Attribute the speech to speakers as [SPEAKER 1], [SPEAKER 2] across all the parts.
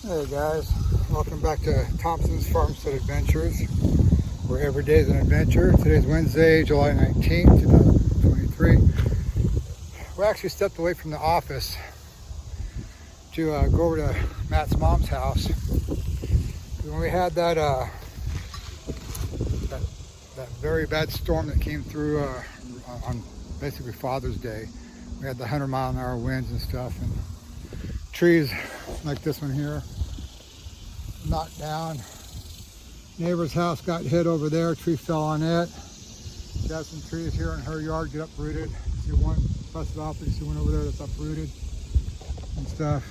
[SPEAKER 1] Hey guys, welcome back to Thompson's Farmstead Adventures, where every day is an adventure. Today's Wednesday, July 19th, 2023. We actually stepped away from the office to go over to Matt's mom's house. When we had that very bad storm that came through on basically Father's Day, we had the 100-mile-an-hour winds and stuff, and trees like this one here knocked down. Neighbor's house got hit over there, tree fell on it. She has some trees here in her yard get uprooted. You see one busted off, but you see one over there that's uprooted and stuff.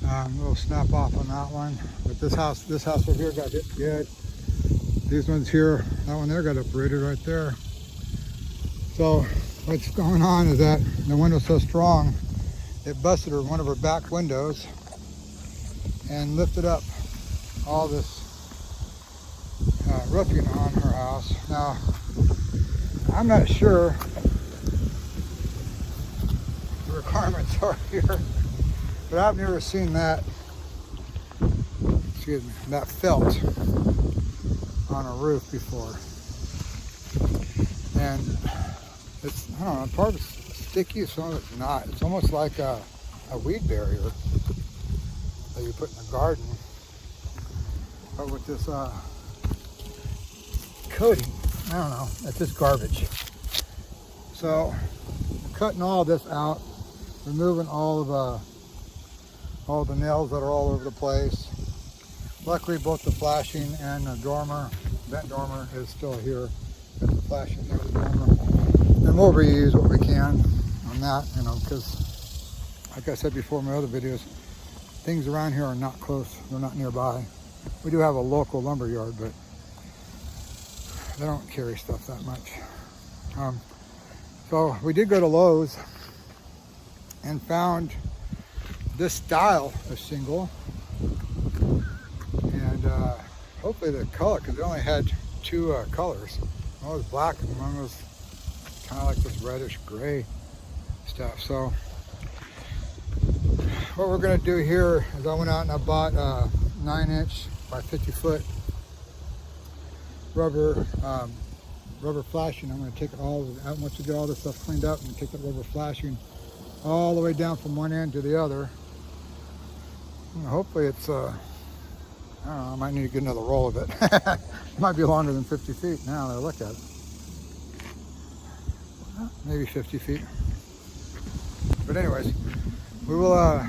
[SPEAKER 1] A little snap off on that one. But this house over here got hit good. These ones here, that one there got uprooted right there. So what's going on is that the window's so strong, it busted one of her back windows and lifted up all this roofing on her house. Now, I'm not sure the requirements are here, but I've never seen that, excuse me, that felt on a roof before. And it's, I don't know, part of it's sticky, some of it's not. It's almost like a weed barrier that you put in the garden, but with this coating. I don't know, that's just garbage. So I'm cutting all this out, removing all the nails that are all over the place. Luckily, both the flashing and the dormer, vent dormer, is still here. Got the flashing there, the dormer, and we'll reuse what we can on that, you know, because like I said before in my other videos, things around here are not close, they're not nearby. We do have a local lumber yard, but they don't carry stuff that much. So we did go to Lowe's and found this style of shingle, and hopefully the color, because they only had two colors. One was black and one was kind of like this reddish gray stuff. So what we're going to do here is I went out and I bought 9-inch by 50-foot rubber flashing. I'm going to take it all, once we get all this stuff cleaned up, I'm going to take that rubber flashing all the way down from one end to the other. And hopefully it's, I don't know, I might need to get another roll of it. It might be longer than 50 feet now that I look at it. Maybe 50 feet. But anyways, we will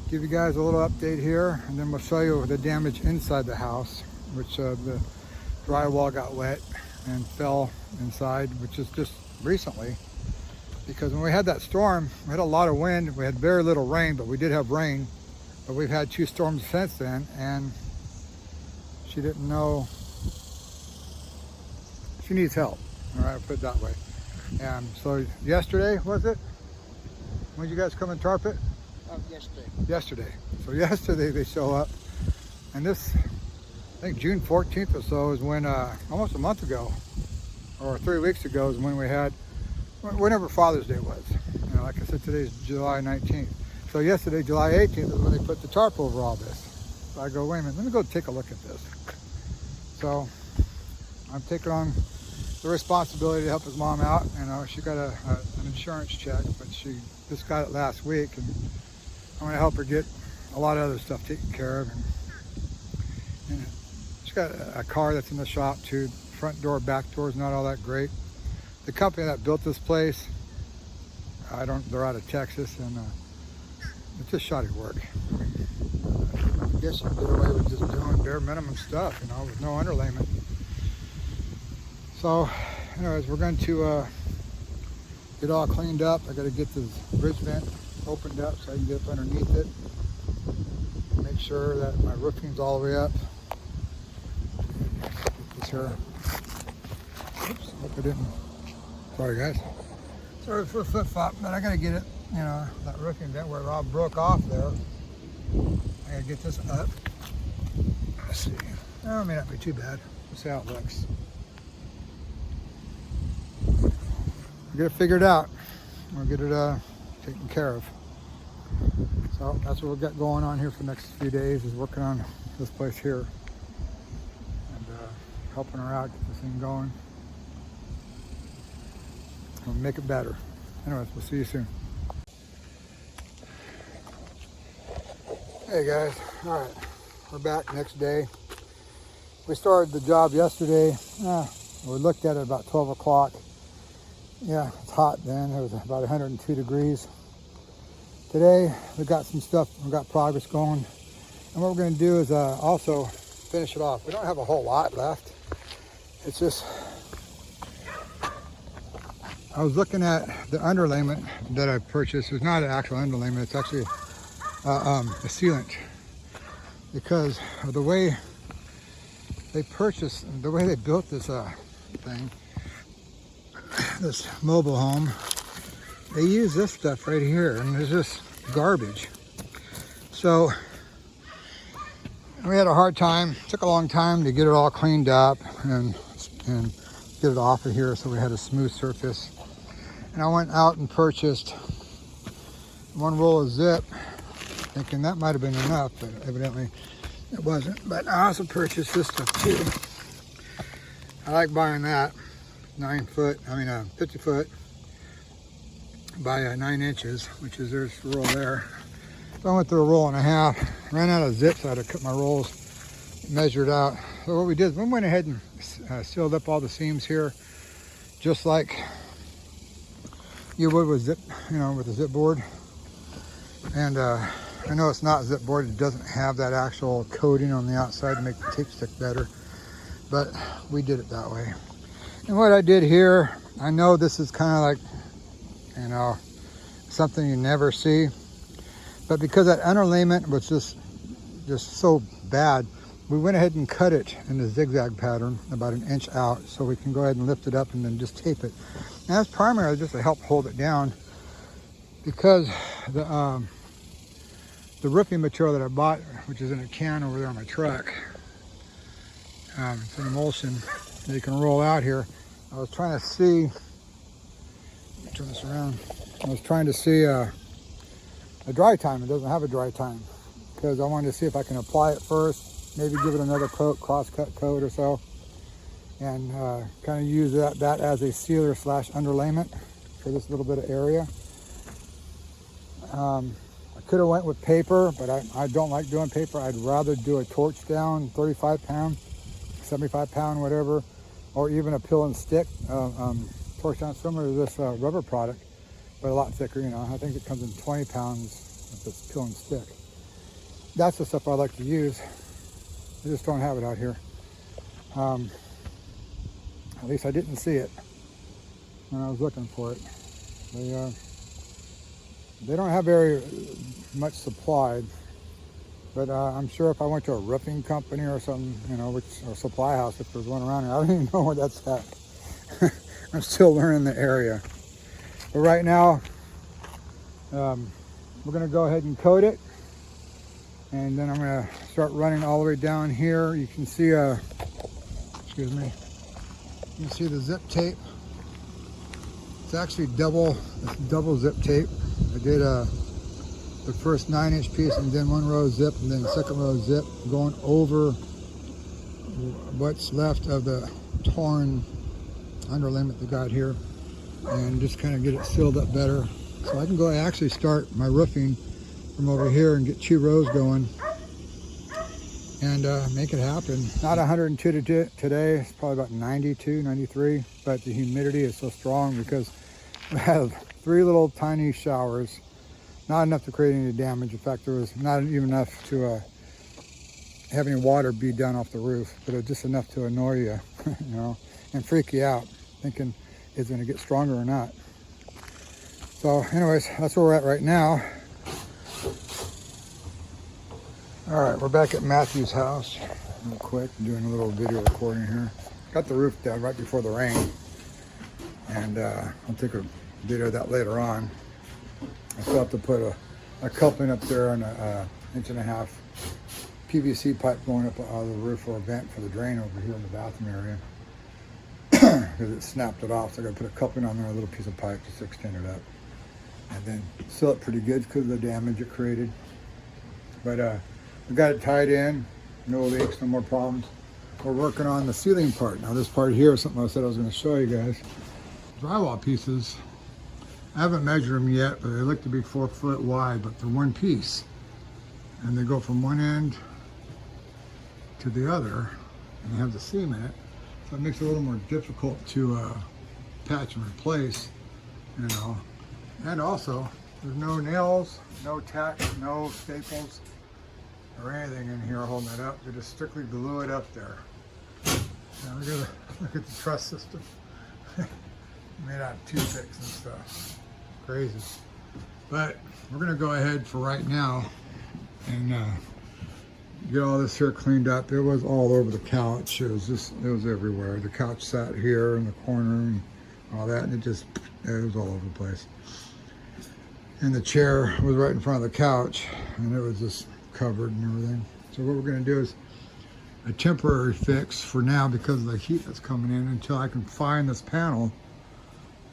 [SPEAKER 1] give you guys a little update here, and then we'll show you the damage inside the house, which the drywall got wet and fell inside, which is just recently, because when we had that storm, we had a lot of wind, we had very little rain, but we did have rain. But we've had 2 storms since then, and she didn't know, she needs help, all right, I'll put it that way. And so yesterday, was it? When did you guys come and tarp it? Yesterday. So yesterday they show up, and this, I think June 14th or so is when, almost a month ago, or 3 weeks ago is when we had, whenever Father's Day was. You know, like I said, today's July 19th. So yesterday, July 18th, is when they put the tarp over all this. So I go, wait a minute, let me go take a look at this. So I'm taking on the responsibility to help his mom out. You know, she got an insurance check, but she just got it last week, and I'm gonna help her get a lot of other stuff taken care of. And she's got a car that's in the shop too. Front door, back door is not all that great. The company that built this place, they're out of Texas, and it's just shoddy work. I guess you can get away with just doing bare minimum stuff, you know, with no underlayment. So, anyways, we're going to get all cleaned up. I got to get this bridge vent opened up so I can get up underneath it. Make sure that my roofing's all the way up. Get this here. Oops, hope I didn't. Sorry, guys. Sorry for the flip-flop, but I got to get it. You know, that roofing vent where it all broke off there. I gotta get this up. Let's see. Oh, it may not be too bad. Let's see how it looks. We'll get it figured out. We'll get it taken care of. So that's what we've got going on here for the next few days, is working on this place here and helping her out, get this thing going. We'll make it better. Anyways, we'll see you soon. Hey guys, all right, we're back next day. We started the job yesterday. We looked at it about 12 o'clock. Yeah, it's hot then. It was about 102 degrees. Today, we got some stuff, we got progress going. And what we're gonna do is also finish it off. We don't have a whole lot left. It's just, I was looking at the underlayment that I purchased. It's not an actual underlayment, it's actually a sealant, because of the way they purchased, the way they built this thing, this mobile home. They use this stuff right here, and it's just garbage. So we had a hard time. It took a long time to get it all cleaned up and get it off of here, so we had a smooth surface. And I went out and purchased one roll of zip, thinking that might have been enough, but evidently it wasn't. But I also purchased this stuff too. I like buying that. 50 foot by 9 inches, which is, there's a roll there. So I went through a roll and a half, ran out of zips. I had to cut my rolls, measured out. So what we did is we went ahead and sealed up all the seams here, just like you would with zip, with a zip board. And I know it's not zip board, it doesn't have that actual coating on the outside to make the tape stick better, but we did it that way. And what I did here, I know this is kind of like, something you never see, but because that underlayment was just so bad, we went ahead and cut it in the zigzag pattern about 1 inch out, so we can go ahead and lift it up and then just tape it. And that's primarily just to help hold it down, because the roofing material that I bought, which is in a can over there on my truck, it's an emulsion that you can roll out here. I was trying to see, let me turn this around. I was trying to see a dry time. It doesn't have a dry time, because I wanted to see if I can apply it first, maybe give it another coat, cross-cut coat or so, and kind of use that as a sealer / underlayment for this little bit of area. I could have went with paper, but I don't like doing paper. I'd rather do a torch down, 35 pound, 75 pound, whatever, or even a peel and stick torch down, similar to this rubber product, but a lot thicker. I think it comes in 20 pounds if it's peel and stick. That's the stuff I like to use. I just don't have it out here. At least I didn't see it when I was looking for it. They don't have very much supplied, but I'm sure if I went to a roofing company or something, or supply house, if there's one around here, I don't even know where that's at. I'm still learning the area. But right now, we're gonna go ahead and coat it, and then I'm gonna start running all the way down here. You can see, excuse me, you can see the zip tape. It's actually double zip tape. I did the first 9 inch piece and then one row of zip, and then the second row of zip, going over what's left of the torn underlayment they got here, and just kind of get it sealed up better. So I can go actually start my roofing from over here and get 2 rows going and make it happen. Not 102 today, it's probably about 92, 93, but the humidity is so strong because we have 3 little tiny showers, not enough to create any damage. In fact, there was not even enough to have any water bead down off the roof, but it was just enough to annoy you, and freak you out, thinking is it going to get stronger or not. So anyways, that's where we're at right now. All right, we're back at Matthew's house real quick. I'm doing a little video recording here. Got the roof down right before the rain, and I'll take a video of that later on. I still have to put a coupling up there and a 1.5 inch PVC pipe going up out of the roof, or a vent for the drain over here in the bathroom area, because it snapped it off. So I got to put a coupling on there, a little piece of pipe just to extend it up. and then seal it pretty good because of the damage it created. But we got it tied in, no leaks, no more problems. We're working on the ceiling part. Now this part here is something I said I was going to show you guys. Drywall pieces, I haven't measured them yet, but they look to be 4 foot wide, but they're one piece. And they go from one end to the other, and they have the seam in it. So it makes it a little more difficult to patch and replace, you know. And also, there's no nails, no tack, no staples, or anything in here holding it up. They just strictly glue it up there. Now look at the truss system. Made out of toothpicks and stuff. Crazy. But we're gonna go ahead for right now and get all this here cleaned up. It was all over the couch. It was everywhere. The couch sat here in the corner and all that, and it was all over the place. And the chair was right in front of the couch, and it was just covered and everything. So what we're gonna do is a temporary fix for now because of the heat that's coming in until I can find this panel,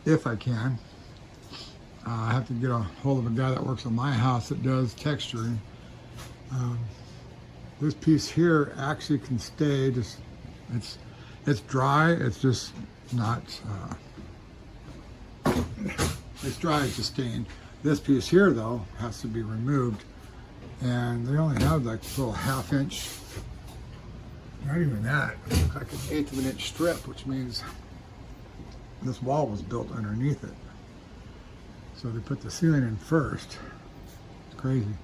[SPEAKER 1] if I can. I have to get a hold of a guy that works at my house that does texturing. This piece here actually can stay, it's dry, it's just not, it's dry, it's just stained. This piece here though has to be removed, and they only have like a little 1/2 inch, not even that, it looks like 1/8 of an inch strip, which means this wall was built underneath it. So they put the ceiling in first. It's crazy.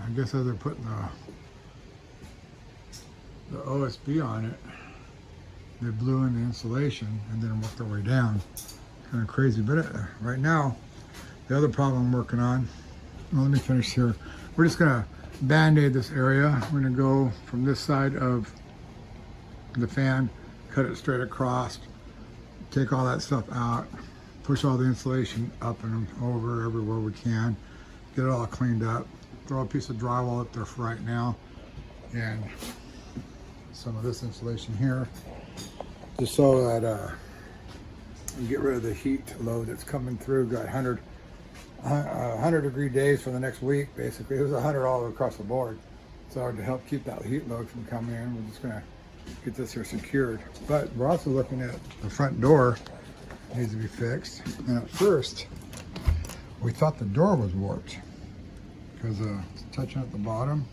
[SPEAKER 1] I guess as they're putting the OSB on it, they blew in the insulation and then worked their way down. Kind of crazy. But right now, the other problem I'm working on, well, let me finish here. We're just gonna band-aid this area. We're gonna go from this side of the fan, cut it straight across, take all that stuff out, push all the insulation up and over everywhere we can, get it all cleaned up, throw a piece of drywall up there for right now, and some of this insulation here, just so that you get rid of the heat load that's coming through. Got 100 degree days for the next week, basically. It was 100 all across the board. So to help keep that heat load from coming in, we're just gonna get this here secured. But we're also looking at the front door needs to be fixed. And at first, we thought the door was warped because it's touching at the bottom,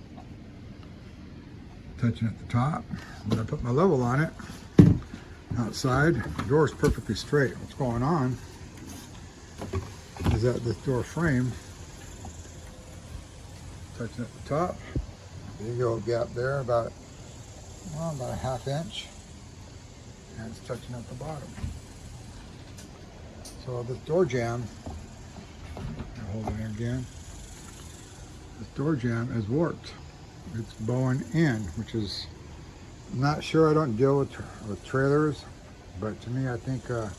[SPEAKER 1] touching at the top. When I put my level on it, outside, the door is perfectly straight. What's going on is that this door frame, touching at the top, big old gap there, about a 1/2 inch, and it's touching at the bottom. So this door jamb, I'll hold it in again, this door jamb is warped. It's bowing in, which is, I'm not sure, I don't deal with trailers, but to me I think I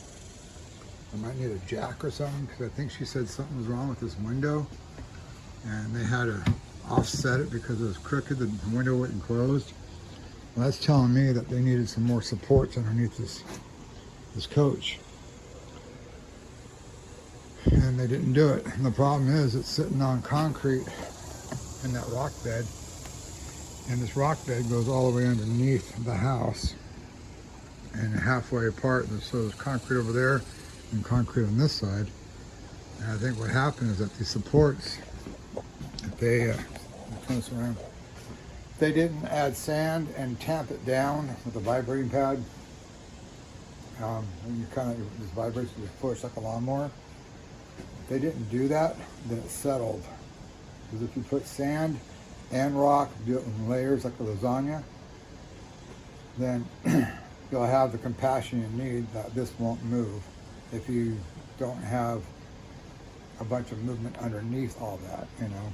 [SPEAKER 1] might need a jack or something, because I think she said something was wrong with this window and they had to offset it because it was crooked, the window wasn't closed. Well, that's telling me that they needed some more supports underneath this coach. And they didn't do it. And the problem is it's sitting on concrete in that rock bed. And this rock bed goes all the way underneath the house and halfway apart. And so there's concrete over there and concrete on this side. And I think what happened is that these supports, if they, turn this around, they didn't add sand and tamp it down with a vibrating pad. And you kind of, this vibrates, you push like a lawnmower. If they didn't do that, then it settled. Because if you put sand and rock, do it in layers like a lasagna, then you'll have the compassion you need that this won't move if you don't have a bunch of movement underneath all that, you know.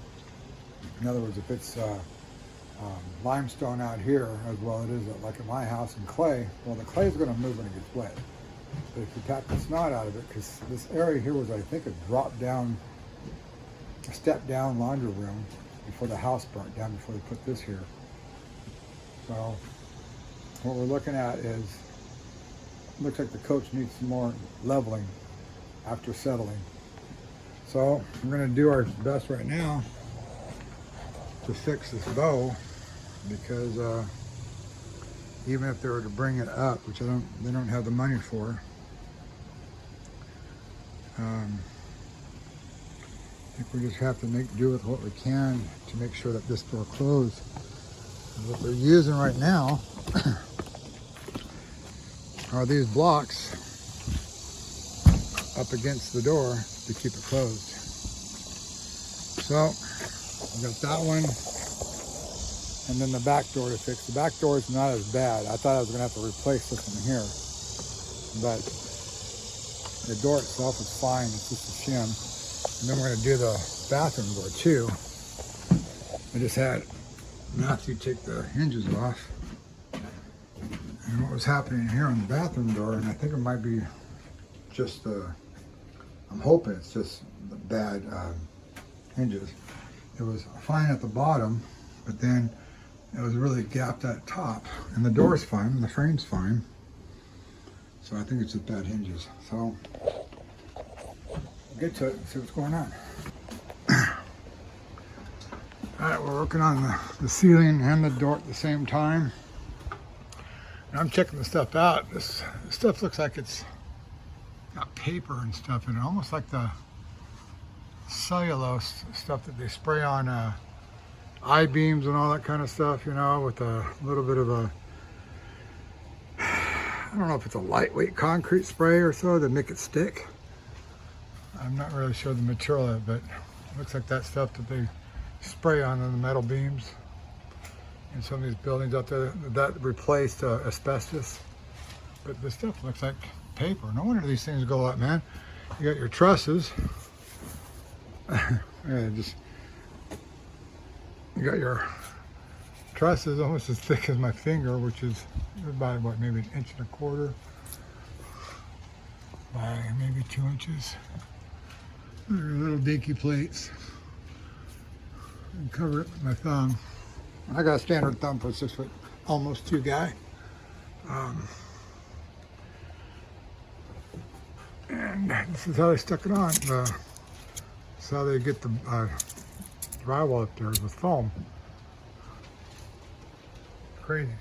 [SPEAKER 1] In other words, if it's limestone out here, as well it is like at my house, in clay, well, the clay is going to move when it gets wet. But if you tap the snot out of it, because this area here was, I think, a drop down, a step down laundry room before the house burnt down, before they put this here. So what we're looking at is, looks like the coach needs some more leveling after settling. So we're gonna do our best right now to fix this bow, because even if they were to bring it up, which they don't have the money for, I think we just have to make do with what we can to make sure that this door closed. And what they're using right now are these blocks up against the door to keep it closed. So we got that one, and then the back door to fix. The back door is not as bad. I thought I was gonna have to replace this one here, but the door itself is fine. It's just a shim. And then we're gonna do the bathroom door too. I just had Matthew take the hinges off. And what was happening here on the bathroom door, and I think it might be just I'm hoping it's just the bad hinges. It was fine at the bottom, but then it was really gapped at top. And the door's fine, and the frame's fine. So I think it's just bad hinges. So we'll get to it and see what's going on. All right, we're working on the ceiling and the door at the same time. And I'm checking the stuff out. This stuff looks like it's got paper and stuff in it, almost like the cellulose stuff that they spray on I-beams and all that kind of stuff, you know, with a little bit of a, I don't know if it's a lightweight concrete spray or so to make it stick. I'm not really sure the material of it, but it looks like that stuff that they spray on the metal beams in some of these buildings out there that replaced asbestos. But this stuff looks like paper. No wonder these things go up, man. You got your trusses. Yeah, you got your trusses almost as thick as my finger, which is about what, maybe 1.25 inches by maybe 2 inches. They're little dinky plates. And cover it with my thumb. I got a standard thumb for a 6 foot, almost 2 guy. And this is how they stuck it on. This is how they get the drywall up there with foam. Crazy.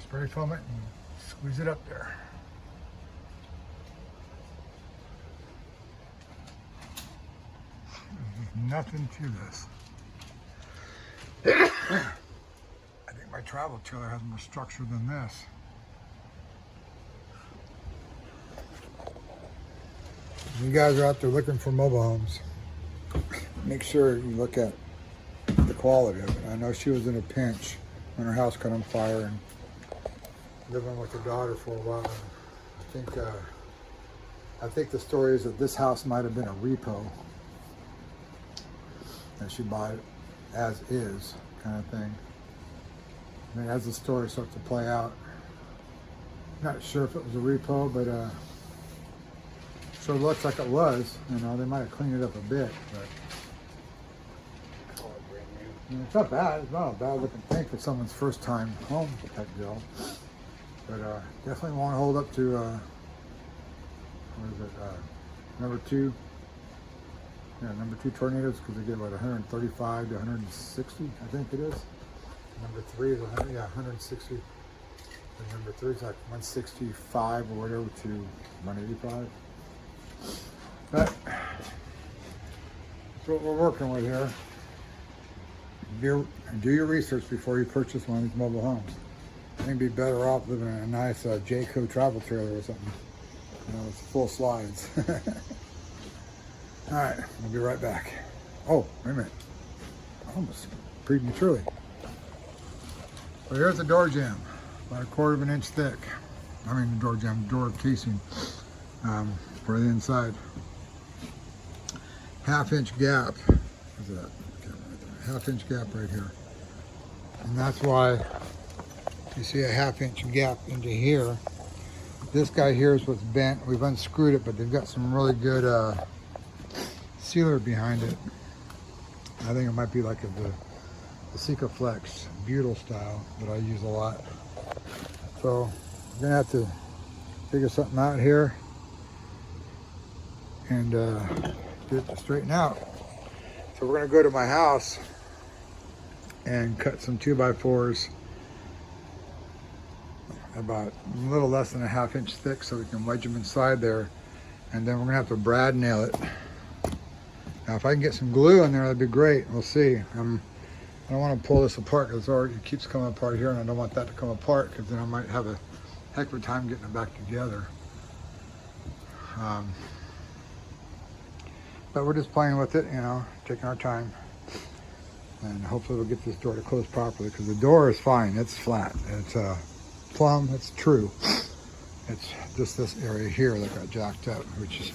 [SPEAKER 1] Spray foam it and squeeze it up there. There's nothing to this. I think my travel trailer has more structure than this. You guys are out there looking for mobile homes, make sure you look at the quality of it. I know she was in a pinch when her house caught on fire and living with her daughter for a while. I think the story is that this house might have been a repo, and she bought it as is kind of thing. I mean, as the story starts to play out, not sure if it was a repo, but sure looks like it was. You know, they might have cleaned it up a bit, but I mean, it's not bad. It's not a bad looking thing for someone's first time home type deal. But definitely won't hold up to what is it? Number 2. Yeah, number 2 tornadoes, because they get what, 135 to 160, I think it is. Number 3 is 160. And number 3 is like 165 or whatever to 185. But that's what we're working with here. Do your research before you purchase one of these mobile homes. I think you'd be better off living in a nice Jayco travel trailer or something. You know, with full slides. All right, we'll be right back. Oh, wait a minute. Almost prematurely. So here's the door jamb, about 1/4 inch thick. I mean, the door jamb, door casing for the inside. 1/2 inch gap. What's that? 1/2 inch gap right here. And that's why you see a 1/2 inch gap into here. This guy here is what's bent. We've unscrewed it, but they've got some really good sealer behind it. I think it might be like the Sikaflex butyl style that I use a lot. So I'm gonna have to figure something out here and get it straightened out. So we're gonna go to my house and cut some 2x4s about a little less than a 1/2 inch thick so we can wedge them inside there. And then we're gonna have to brad nail it. Now if I can get some glue in there, that'd be great. We'll see. I don't want to pull this apart because it keeps coming apart here, and I don't want that to come apart because then I might have a heck of a time getting it back together. But we're just playing with it, you know, taking our time. And hopefully we'll get this door to close properly because the door is fine. It's flat. It's plumb. It's true. It's just this area here that got jacked up, which is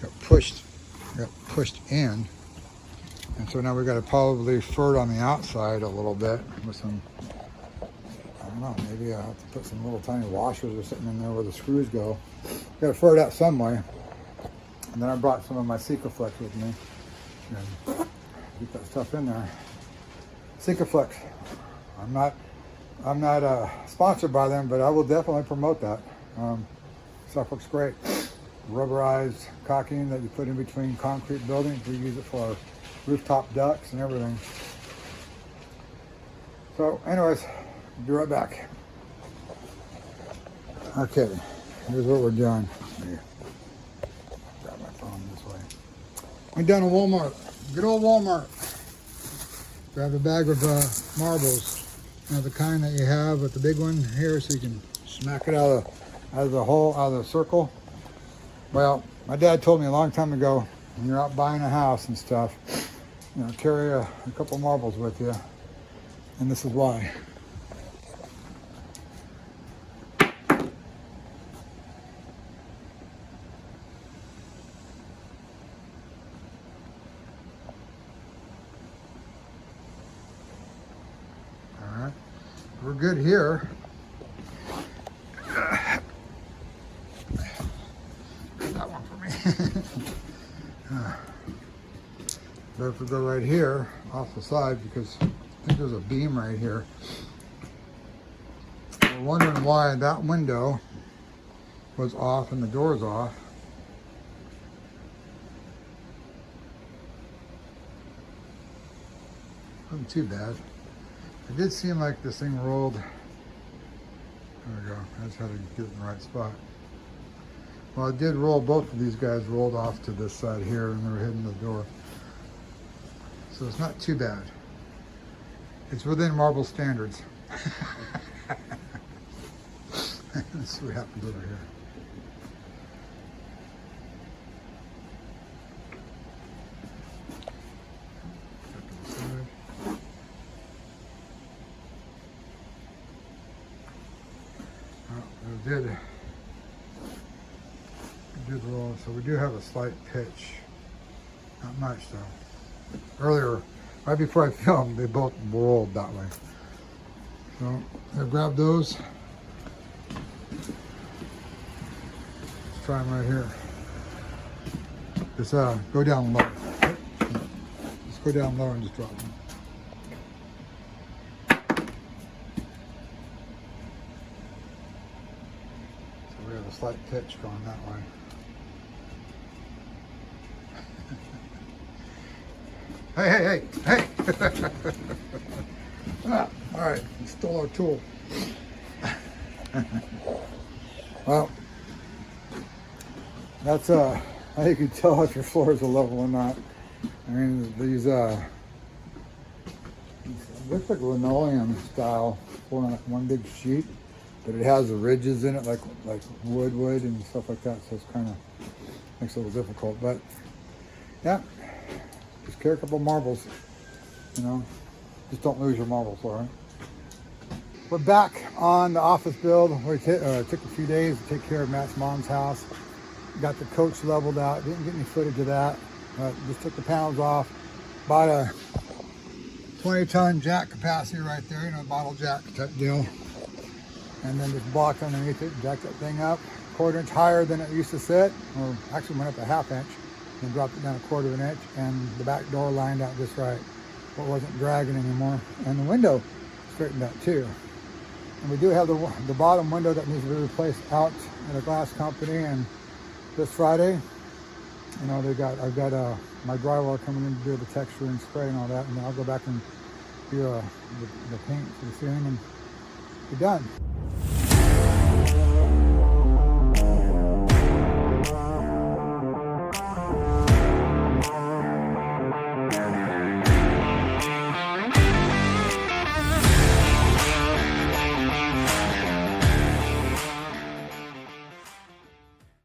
[SPEAKER 1] got pushed in. And so now we got to probably fur it on the outside a little bit with some, I don't know, maybe I'll have to put some little tiny washers or something in there where the screws go. Got to fur it out some way. And then I brought some of my Sikaflex with me. And keep that stuff in there. Sikaflex. I'm not sponsored by them, but I will definitely promote that. Stuff looks great. Rubberized caulking that you put in between concrete buildings. We use it for rooftop ducts and everything. So anyways, I'll be right back. Okay, here's what we're doing. Grab my phone this way. Went down to Walmart, good old Walmart. Grab a bag of marbles. You know, the kind that you have with the big one here, so you can smack it out of the hole, out of the circle. Well, my dad told me a long time ago, when you're out buying a house and stuff, you know, carry a couple marbles with you, and this is why. All right, we're good here. That one for me. But if we go right here off the side, because I think there's a beam right here. We're wondering why that window was off and the door's off. Wasn't too bad. It did seem like this thing rolled. There we go. I just had to get it in the right spot. Well, it did roll. Both of these guys rolled off to this side here, and they were hitting the door. So it's not too bad. It's within marble standards. Let's see what happens over here. Well, it did roll, so we do have a slight pitch. Not much though. Earlier, right before I filmed, they both rolled that way. So I grabbed those. Let's try them right here. Just go down low. Just go down low and just drop them. So we have a slight pitch going that way. Hey. All right, we stole our tool. Well, that's how you can tell if your floors are level or not. I mean, these looks like linoleum style floor on one big sheet, but it has the ridges in it like wood and stuff like that, so it's kind of makes it a little difficult. But yeah. Just carry a couple marbles, you know, just don't lose your marbles, all right? We're back on the office build. We took a few days to take care of Matt's mom's house. Got the coach leveled out, didn't get any footage of that. Just took the panels off. Bought a 20-ton jack capacity right there, you know, bottle jack type deal. And then just blocked underneath it, jacked that thing up. 1/4 inch higher than it used to sit, or actually went up a 1/2 inch. And dropped it down 1/4 inch, and the back door lined out just right. It wasn't dragging anymore. And the window straightened out too. And we do have the bottom window that needs to be replaced out at a glass company. And this Friday, You know, I've got my drywall coming in to do the texture and spray and all that, and then I'll go back and do the paint for the ceiling and be done.